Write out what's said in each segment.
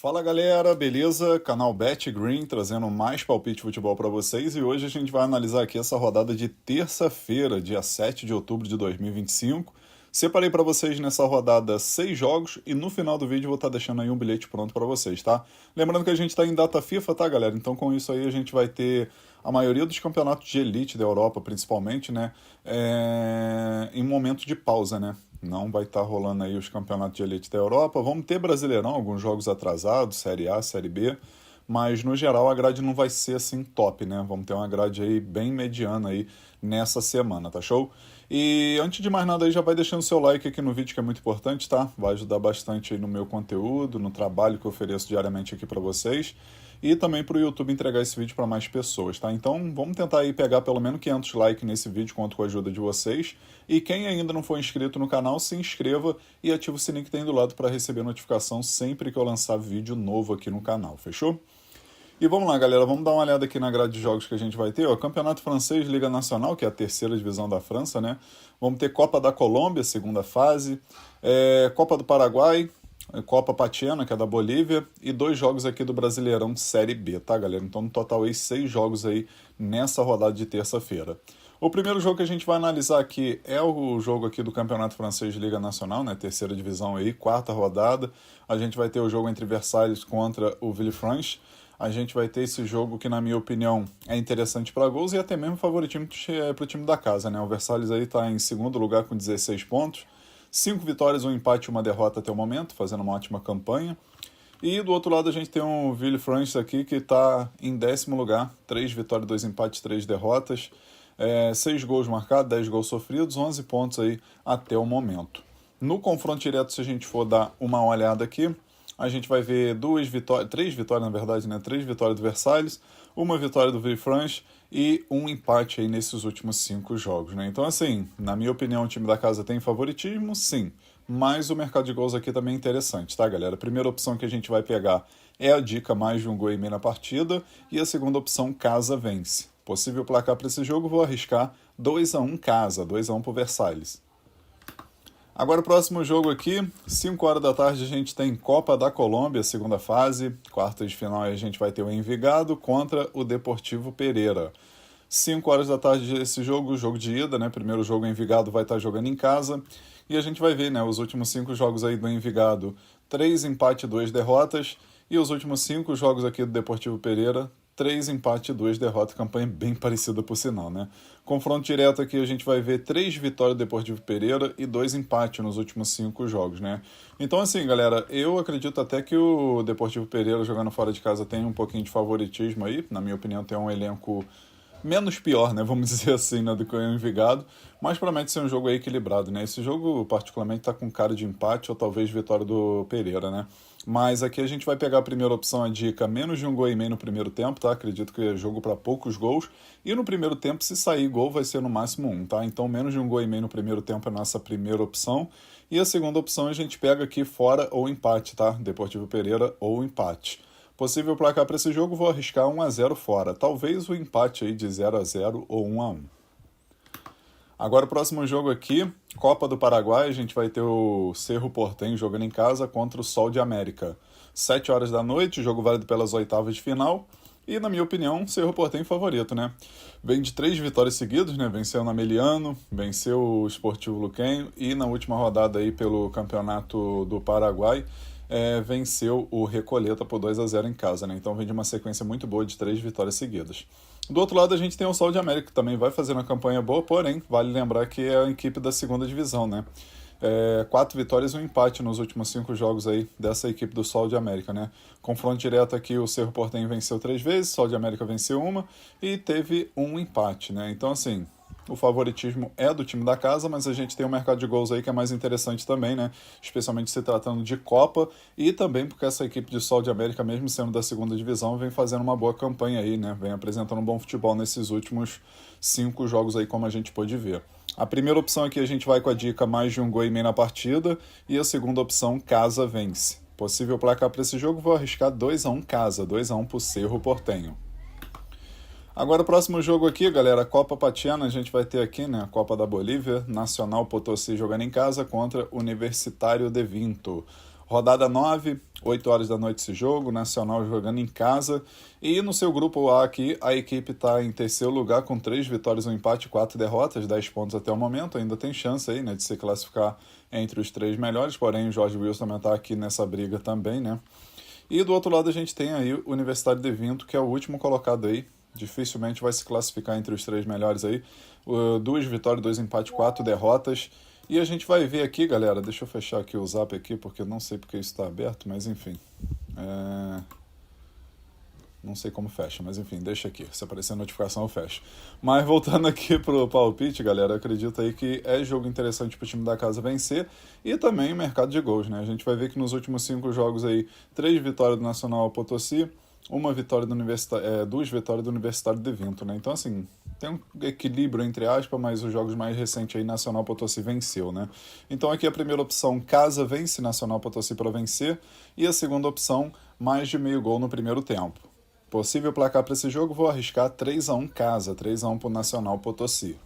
Fala galera, beleza? Canal Bet Green trazendo mais palpite de futebol para vocês e hoje a gente vai analisar aqui essa rodada de terça-feira, dia 7 de outubro de 2025. Separei para vocês nessa rodada 6 jogos e no final do vídeo eu vou estar deixando aí um bilhete pronto para vocês, tá? Lembrando que a gente está em data FIFA, tá galera? Então com isso aí a gente vai ter a maioria dos campeonatos de elite da Europa, principalmente, né? Em momento de pausa, né? Não vai estar rolando aí os campeonatos de elite da Europa. Vamos ter Brasileirão, alguns jogos atrasados, Série A, Série B, mas no geral a grade não vai ser assim top, né? Vamos ter uma grade aí bem mediana aí nessa semana, tá show? E antes de mais nada aí já vai deixando seu like aqui no vídeo que é muito importante, tá? Vai ajudar bastante aí no meu conteúdo, no trabalho que eu ofereço diariamente aqui para vocês e também para o YouTube entregar esse vídeo para mais pessoas, tá? Então vamos tentar aí pegar pelo menos 500 likes nesse vídeo, conto com a ajuda de vocês. E quem ainda não for inscrito no canal, se inscreva e ative o sininho que tem do lado para receber notificação sempre que eu lançar vídeo novo aqui no canal, fechou? E vamos lá, galera, vamos dar uma olhada aqui na grade de jogos que a gente vai ter. Ó, Campeonato Francês, Liga Nacional, que é a terceira divisão da França, né? Vamos ter Copa da Colômbia, segunda fase, Copa do Paraguai, Copa Patiena, que é da Bolívia, e 2 jogos aqui do Brasileirão Série B, tá, galera? Então, no total, aí, 6 jogos aí nessa rodada de terça-feira. O primeiro jogo que a gente vai analisar aqui é o jogo aqui do Campeonato Francês de Liga Nacional, né? Terceira divisão aí, quarta rodada. A gente vai ter o jogo entre Versalhes contra o Villefranche. A gente vai ter esse jogo que, na minha opinião, é interessante para gols e até mesmo favoritismo para o time da casa, né? O Versalhes aí está em segundo lugar com 16 pontos. 5 vitórias, 1 empate e 1 derrota até o momento, fazendo uma ótima campanha. E do outro lado a gente tem o Villefranche aqui que está em 10º lugar, 3 vitórias, 2 empates, 3 derrotas, 6 gols marcados, 10 gols sofridos, 11 pontos aí até o momento. No confronto direto, se a gente for dar uma olhada aqui, a gente vai ver 3 vitórias na verdade, né? 3 vitórias do Versalhes, 1 vitória do Villefranche e 1 empate aí nesses últimos 5 jogos, né? Então, assim, na minha opinião, o time da casa tem favoritismo, sim, mas o mercado de gols aqui também é interessante, tá, galera? A primeira opção que a gente vai pegar é a dica mais de 1,5 gols na partida e a segunda opção, casa vence. Possível placar para esse jogo, vou arriscar 2-1 casa, 2-1 pro Versalhes. Agora o próximo jogo aqui, 5 horas da tarde a gente tem Copa da Colômbia, segunda fase, quartas de final a gente vai ter o Envigado contra o Deportivo Pereira. 5 horas da tarde esse jogo, jogo de ida, né? Primeiro jogo o Envigado vai estar jogando em casa e a gente vai ver, né, os últimos 5 jogos aí do Envigado, 3 empates e 2 derrotas e os últimos 5 jogos aqui do Deportivo Pereira, 3 empates e 2 derrotas, campanha bem parecida por sinal, né? Confronto direto aqui a gente vai ver 3 vitórias do Deportivo Pereira e 2 empates nos últimos 5 jogos, né? Então assim, galera, eu acredito até que o Deportivo Pereira jogando fora de casa tem um pouquinho de favoritismo aí, na minha opinião tem um elenco menos pior, né, vamos dizer assim, né, do que o Envigado, mas promete ser um jogo aí equilibrado, né, esse jogo particularmente tá com cara de empate ou talvez vitória do Pereira, né, mas aqui a gente vai pegar a primeira opção, a dica, menos de 1,5 gols no primeiro tempo, tá, acredito que é jogo para poucos gols, e no primeiro tempo, se sair gol, vai ser no máximo 1, tá, então menos de 1,5 gols no primeiro tempo é a nossa primeira opção, e a segunda opção a gente pega aqui fora ou empate, tá, Deportivo Pereira ou empate. Possível placar para esse jogo, vou arriscar 1-0 fora. Talvez o empate aí de 0-0 ou 1-1. Agora o próximo jogo aqui, Copa do Paraguai, a gente vai ter o Cerro Porteño jogando em casa contra o Sol de América. 7 horas da noite, jogo válido pelas oitavas de final. E, na minha opinião, Cerro Porteño favorito, né? Vem de 3 vitórias seguidas, né? Venceu o Ameliano, venceu o Sportivo Luquenho e na última rodada aí pelo Campeonato do Paraguai, venceu o Recoleta por 2-0 em casa, né? Então vem de uma sequência muito boa de 3 vitórias seguidas. Do outro lado a gente tem o Sol de América, que também vai fazer uma campanha boa, porém, vale lembrar que é a equipe da segunda divisão, né? 4 vitórias e 1 empate nos últimos 5 jogos aí dessa equipe do Sol de América, né? Confronto direto aqui, o Cerro Porteño venceu 3 vezes, o Sol de América venceu 1 e teve 1 empate, né? Então, assim, o favoritismo é do time da casa, mas a gente tem um mercado de gols aí que é mais interessante também, né? Especialmente se tratando de Copa e também porque essa equipe de Sol de América, mesmo sendo da segunda divisão, vem fazendo uma boa campanha aí, né? Vem apresentando um bom futebol nesses últimos 5 jogos aí, como a gente pôde ver. A primeira opção aqui a gente vai com a dica mais de 1,5 gols na partida e a segunda opção, casa vence. Possível placar para esse jogo, vou arriscar 2-1 casa, 2-1 pro Cerro Porteño. Agora o próximo jogo aqui, galera, Copa Patiana, a gente vai ter aqui, né, a Copa da Bolívia, Nacional Potosí jogando em casa contra Universitário de Vinto. Rodada 9, 8 horas da noite esse jogo, Nacional jogando em casa. E no seu grupo A aqui, a equipe está em terceiro lugar com 3 vitórias, um empate e 4 derrotas, 10 pontos até o momento. Ainda tem chance aí, né, de se classificar entre os 3 melhores, porém o Jorge Wilson também está aqui nessa briga também, né. E do outro lado a gente tem aí o Universitário de Vinto, que é o último colocado aí. Dificilmente vai se classificar entre os 3 melhores aí. 2 vitórias, 2 empates, 4 derrotas. E a gente vai ver aqui, galera, deixa eu fechar aqui o zap aqui, porque eu não sei porque isso está aberto, mas enfim. Não sei como fecha, mas enfim, deixa aqui. Se aparecer a notificação, eu fecho. Mas voltando aqui pro palpite, galera, eu acredito aí que é jogo interessante pro time da casa vencer e também o mercado de gols, né? A gente vai ver que nos últimos 5 jogos aí, 3 vitórias do Nacional Potosí, 1 vitória do Universitário, 2 vitórias do Universitário de Vinto, né? Então, assim, tem um equilíbrio entre aspas, mas os jogos mais recentes aí, Nacional Potosí venceu, né? Então aqui a primeira opção, casa vence, Nacional Potosí para vencer, e a segunda opção, mais de meio gol no primeiro tempo. Possível placar para esse jogo, vou arriscar 3-1 casa, 3-1 para o Nacional Potosí.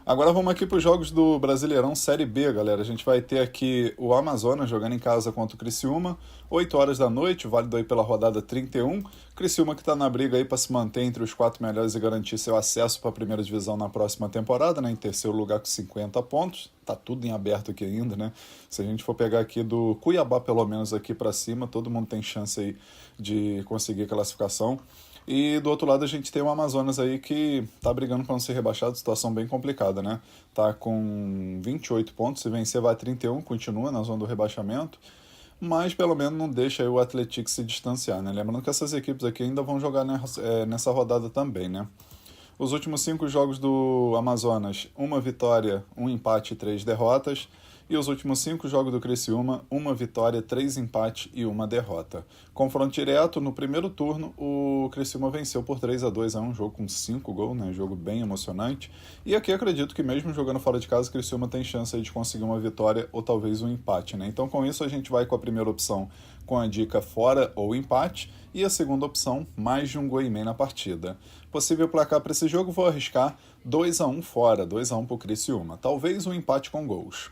Agora vamos aqui para os jogos do Brasileirão Série B, galera. A gente vai ter aqui o Amazonas jogando em casa contra o Criciúma, 8 horas da noite, válido aí pela rodada 31. Criciúma que está na briga aí para se manter entre os 4 melhores e garantir seu acesso para a primeira divisão na próxima temporada, né? Em terceiro lugar com 50 pontos. Tá tudo em aberto aqui ainda, né? Se a gente for pegar aqui do Cuiabá, pelo menos aqui para cima, todo mundo tem chance aí de conseguir classificação. E do outro lado a gente tem o Amazonas aí que tá brigando para não ser rebaixado, situação bem complicada, né? Tá com 28 pontos, se vencer vai a 31, continua na zona do rebaixamento, mas pelo menos não deixa aí o Atlético se distanciar, né? Lembrando que essas equipes aqui ainda vão jogar nessa rodada também, né? Os últimos 5 jogos do Amazonas, 1 vitória, 1 empate e 3 derrotas. E os últimos 5 jogos do Criciúma, 1 vitória, 3 empates e 1 derrota. Confronto direto, no primeiro turno, o Criciúma venceu por 3-2, é um jogo com 5 gols, né? Jogo bem emocionante. E aqui acredito que mesmo jogando fora de casa, o Criciúma tem chance aí de conseguir uma vitória ou talvez um empate, né? Então com isso a gente vai com a primeira opção com a dica fora ou empate e a segunda opção, mais de 1 gol e meio na partida. Possível placar para esse jogo, vou arriscar 2-1 fora, 2-1 para o Criciúma. Talvez um empate com gols.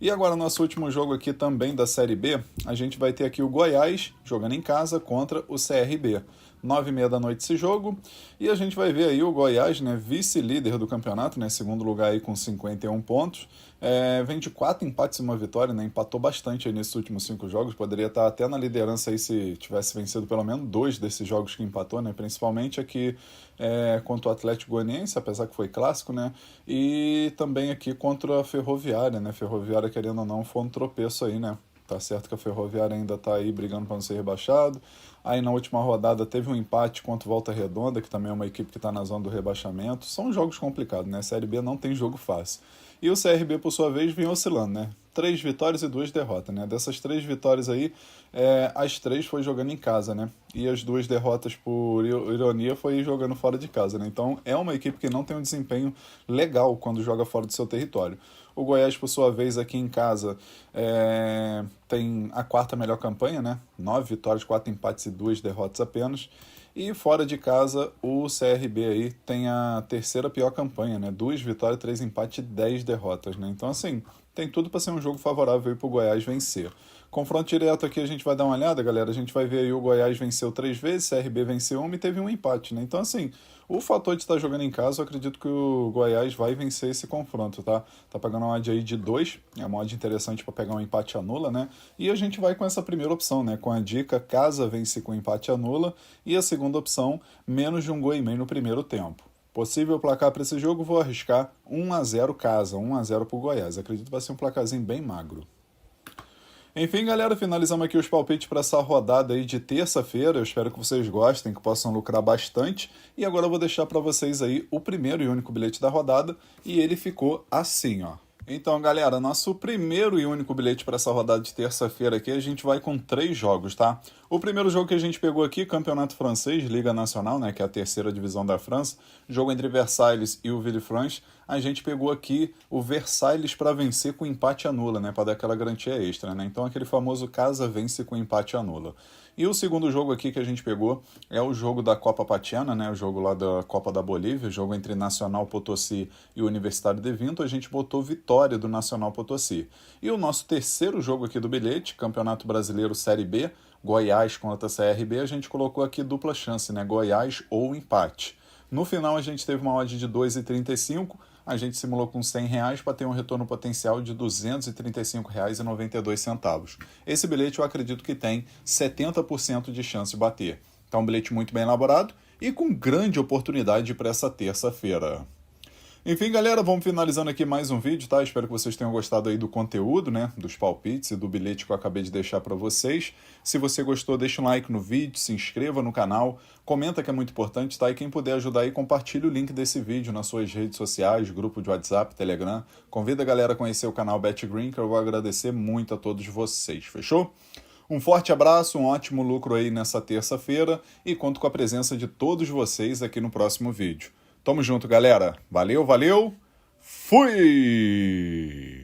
E agora, nosso último jogo aqui também da Série B, a gente vai ter aqui o Goiás jogando em casa contra o CRB. 9h30 da noite esse jogo, e a gente vai ver aí o Goiás, né, vice-líder do campeonato, né, segundo lugar aí com 51 pontos, vem de 4 empates e 1 vitória, né, empatou bastante aí nesses últimos 5 jogos, poderia estar até na liderança aí se tivesse vencido pelo menos 2 desses jogos que empatou, né, principalmente aqui contra o Atlético Goianiense, apesar que foi clássico, né, e também aqui contra a Ferroviária, né, Ferroviária querendo ou não foi um tropeço aí, né. Tá certo que a Ferroviária ainda tá aí brigando para não ser rebaixado. Aí na última rodada teve um empate contra o Volta Redonda, que também é uma equipe que está na zona do rebaixamento. São jogos complicados, né? A Série B não tem jogo fácil. E o CRB, por sua vez, vem oscilando, né? 3 vitórias e 2 derrotas, né? Dessas 3 vitórias aí, as 3 foi jogando em casa, né? E as 2 derrotas, por ironia, foi jogando fora de casa, né? Então é uma equipe que não tem um desempenho legal quando joga fora do seu território. O Goiás, por sua vez, aqui em casa, tem a 4ª melhor campanha, né? 9 vitórias, 4 empates e 2 derrotas apenas. E fora de casa, o CRB aí tem a 3ª pior campanha, né? 2 vitórias, 3 empates e 10 derrotas, né? Então, assim, tem tudo para ser um jogo favorável para o Goiás vencer. Confronto direto aqui a gente vai dar uma olhada, galera. A gente vai ver aí o Goiás venceu 3 vezes, CRB venceu 1 e teve um empate, né? Então, assim, o fator de estar jogando em casa, eu acredito que o Goiás vai vencer esse confronto, tá? Tá pagando uma odd aí de 2, é uma odd interessante para pegar um empate anula, né? E a gente vai com essa primeira opção, né? Com a dica casa vence com empate anula e a segunda opção, menos de 1 gol e meio no primeiro tempo. Possível placar para esse jogo, vou arriscar 1-0 casa, 1-0 para o Goiás. Acredito que vai ser um placarzinho bem magro. Enfim, galera, finalizamos aqui os palpites para essa rodada aí de terça-feira. Eu espero que vocês gostem, que possam lucrar bastante. E agora eu vou deixar para vocês aí o primeiro e único bilhete da rodada. E ele ficou assim, ó. Então, galera, nosso primeiro e único bilhete para essa rodada de terça-feira aqui, a gente vai com 3 jogos, tá? O primeiro jogo que a gente pegou aqui, Campeonato Francês, Liga Nacional, né, que é a 3ª divisão da França, jogo entre Versailles e o Villefranche, a gente pegou aqui o Versalhes para vencer com empate anula, né? Para dar aquela garantia extra, né? Então aquele famoso casa vence com empate anula. E o segundo jogo aqui que a gente pegou é o jogo da Copa Patiana, né? O jogo lá da Copa da Bolívia, o jogo entre Nacional Potosí e Universitário de Vinto. A gente botou vitória do Nacional Potosí. E o nosso terceiro jogo aqui do bilhete, Campeonato Brasileiro Série B, Goiás contra a CRB, a gente colocou aqui dupla chance, né? Goiás ou empate. No final a gente teve uma odd de 2,35, a gente simulou com R$100 para ter um retorno potencial de R$ 235,92. Esse bilhete eu acredito que tem 70% de chance de bater. Então um bilhete muito bem elaborado e com grande oportunidade para essa terça-feira. Enfim, galera, vamos finalizando aqui mais um vídeo, tá? Espero que vocês tenham gostado aí do conteúdo, né? Dos palpites e do bilhete que eu acabei de deixar para vocês. Se você gostou, deixa um like no vídeo, se inscreva no canal, comenta que é muito importante, tá? E quem puder ajudar aí, compartilhe o link desse vídeo nas suas redes sociais, grupo de WhatsApp, Telegram. Convida a galera a conhecer o canal BetGreen, que eu vou agradecer muito a todos vocês, fechou? Um forte abraço, um ótimo lucro aí nessa terça-feira e conto com a presença de todos vocês aqui no próximo vídeo. Tamo junto, galera. Valeu, valeu. Fui!